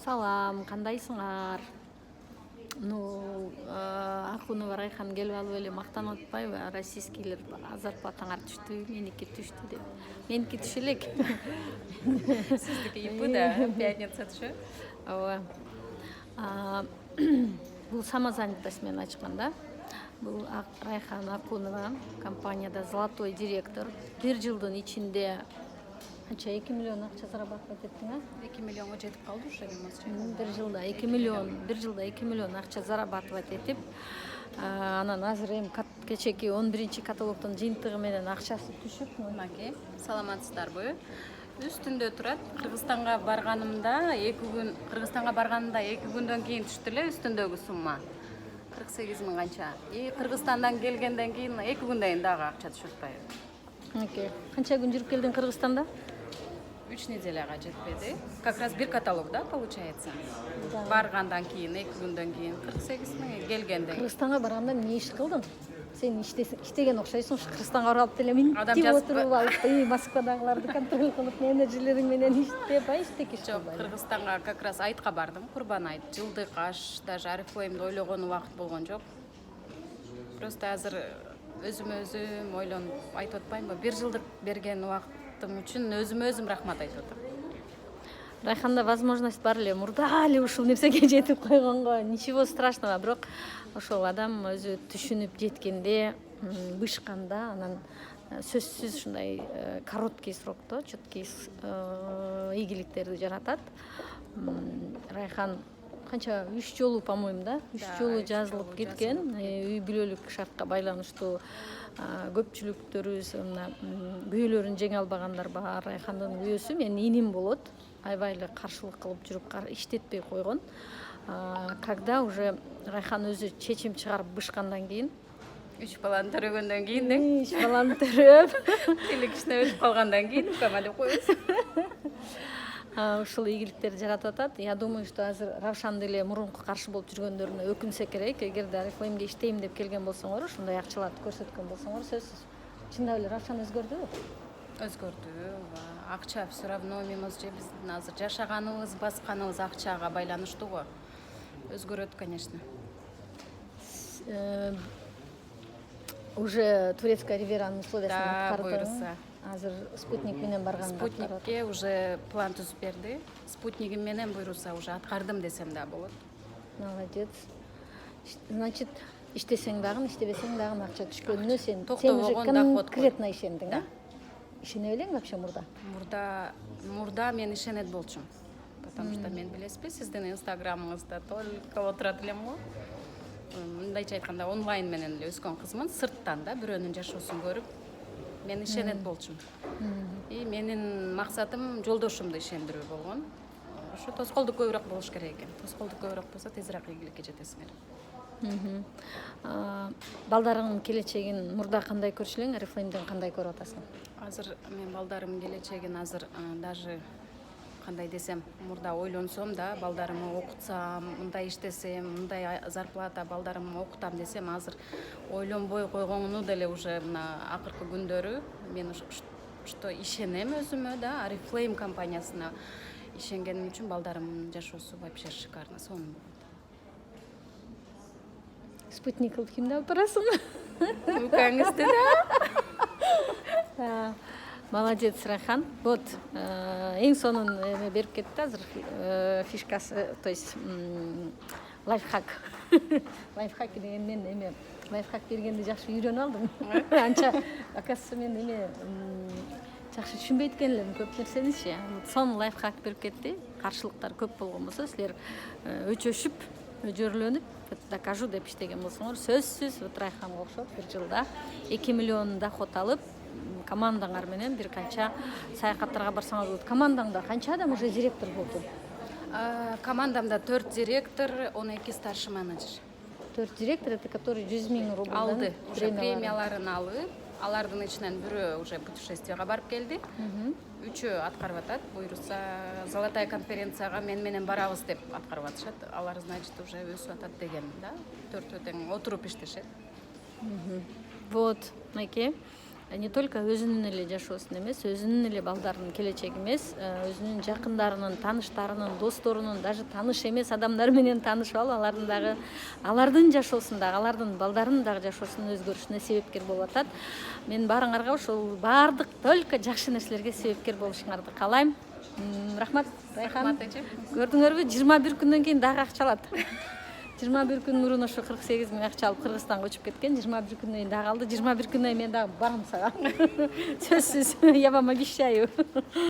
Салам, кандайсыңар? Акунова Райхан келип алып эле мактанып атпайбы? Российскийлер зарплатаңар түштү, меники түштү деп. Меники түшө элек. Сиздики ИП да, пятница түшө. Ооба. Бул самозанятость менен ачкан да. Бул Райхан Акунова компанияда золотой директор. 1 жылдын ичинде канча 2 миллион акча зарабатывать эттиң, а? 2 миллионго жетип калды ушу эмес. 1 жылда 2 миллион акча зарабатывать этип, анан азыр эми кечеки 11 каталогдун жыйынтыгы менен акчасы түшүп, Маке, саламатсыздарбы? Үстүндө турат. Кыргызстанга барганымда 2 күндөн кийин түштү эле үстүндөгү сумма. 48 миң канча. Кыргызстандан келгенден кийин 2 күндөн кийин дагы акча түшүп атпайбы. Окей. Канча күн жүрүп келдиң Кыргызстанда? 3 неделяга жетпеди. Как раз бир каталог, да, получается. Баргандан кийин 2 күндөн кийин 48 миң, келгенден. Кыргызстанга барганда эмне иш кылдың? Сен иштеген окшойсуң, Кыргызстанга барып деле Адам минтип жазып- отуруп алып, Москвадагыларды контроль кылып, менеджерлериң менен иштеп, иштек иш Жок, кылбай. Кыргызстанга как раз айтка бардым, Курбан айт, жылдык аш, даже Арифлеймди ойлогон убакыт болгон жок. Просто азыр өзүм ойлонуп айтып атпаймынбы? 1 жылдык берген убактым үчүн өзүм рахмат айтып атам. Райханда возможность бар эле, мурда эле ушул нерсеге жетип койгонго, ничего страшного, бирок ошол адам өзү түшүнүп жеткенде, бышканда, анан сөзсүз ушундай короткий срокто четкий ийгиликтерди жаратат. Райхан канча 3 жолу, по-моему, да? 3 жолу жазылып кеткен. Үй бүлөлүк шартка байланыштуу көпчүлүктөрүбүз мына күйөөлөрүн жеңе албагандар бар. Райхандын күйөөсү менин иним болот. Аябай эле каршылык кылып жүрүп иштетпей койгон. Когда уже Райхан өзү чечим чыгарып бышкандан кийин, 3 баланы төрөгөндөн кийин, 3 баланы төрөп, тили кичине өтүп калгандан кийин укама деп коебуз. ушул ийгиликтерди жаратып атат. Я думаю, что азыр Равшан деле мурунку каршы болуп жүргөндөрүнө өкүнсө керек. Эгерде Арифлеймге иштейм деп келген болсоңор, ушундай акчаларды көрсөткөн болсоңор, сөзсүз чындап эле Равшан өзгөрдүбү? Өзгөрдү. Акча все равно эмес же биздин азыр жашаганыбыз, басканыбыз акчага байланыштуу го. Өзгөрөт, конечно. Уже турецкая риверанын условиясын Да, аткарды. буюрса. Азыр спутник менен барган. Спутникке уже план түзүп берди. Спутнигим менен буюрса уже аткардым десем да болот. Молодец. Значит, иштесең дагы, иштебесең дагы акча түшкөнүнө сен уже Токтобогон доход. конкретно ишендиң, Да. а? Ишене элең вообще мурда? Мурда мен ишенет болчумун. Потому что мен билесизби, сиздин инстаграмыңызда только отурат элем го. Мындайча айтканда онлайн менен эле өскөн кызмын, сырттан да бирөөнүн жашоосун көрүп, мен ишенет болчумун. И менин максатым жолдошумду ишендирүү болгон. Ошо тоскоолдук көбүрөөк болуш керек экен. Тоскоолдук көбүрөөк болсо тезирээк ийгиликке жетесиңер. Балдарыңдын келечегин мурда кандай көрчү элең, Арифлеймден кандай көрүп атасың? Азыр мен балдарымдын келечегин азыр даже кандай десем, мурда ойлонсом да, балдарымды окутсам, мындай иштесем, мындай зарплата балдарымды окутам десем, азыр ойлонбой койгону деле уже мына акыркы күндөрү мен что ишенем өзүмө да, Арифлейм компаниясына ишенгеним үчүн балдарымдын жашоосу вообще шикарно, сонун болот. Спутник кылып кимди алып барасың? Укаңызды да. Молодец, Райхан. Вот, эң сонун эме берип кетти азыр, фишкасы, то есть лайфхак. Лайфхак дегенден эме, лайфхак бергенди жакшы үйрөнүп алдым. Анча, оказывается, мен эме жакшы түшүнбөйт экенмин көп нерсеничи. Сонун лайфхак берип кетти. Каршылыктар көп болгон болсо, силер өчөшүп, өжөрлөнүп, докажу деп иштеген болсоңор, сөзсүз Райханга окшоп 1 жылда 2 миллион доход алып, командаңар менен бир канча саякаттарга барсаңар болот. Командаңда канча адам уже директор болду? Командамда 4 директор, 12 старший менеджер. 4 директор, это который 100 000 рубль Алды, уже премияларын алып, алардын ичинен бирөө уже путешествияга барып келди. 3-өө аткарып атат, буюрса Золотая конференцияга мен менен барабыз деп аткарып атышат. Алар, значит, уже өсүп атат деген, да. 4-өө тең отуруп иштешет. Вот, Майке. не только өзүнүн эле жашоосун эмес, өзүнүн эле балдарынын келечеги эмес, өзүнүн жакындарынын, тааныштарынын, досторунун, даже тааныш эмес адамдар менен таанышып алып, алардын дагы алардын жашоосундагы, алардын балдарынын дагы жашоосунун өзгөрүшүнө себепкер болуп атат. Мен баарыңарга ушул баардык только жакшы нерселерге себепкер болушуңарды каалайм. Рахмат, Райхан. Рахмат эже. Көрдүңөрбү, 21 күндөн кийин дагы акча алат. 21 күн мурун ошо 48 000 акча алып Кыргызстанга көчүп кеткен. 21 күндөн кийин дагы алды. 21 күндөн кийин мен дагы барам сага. Сөзсүз, я вам обещаю.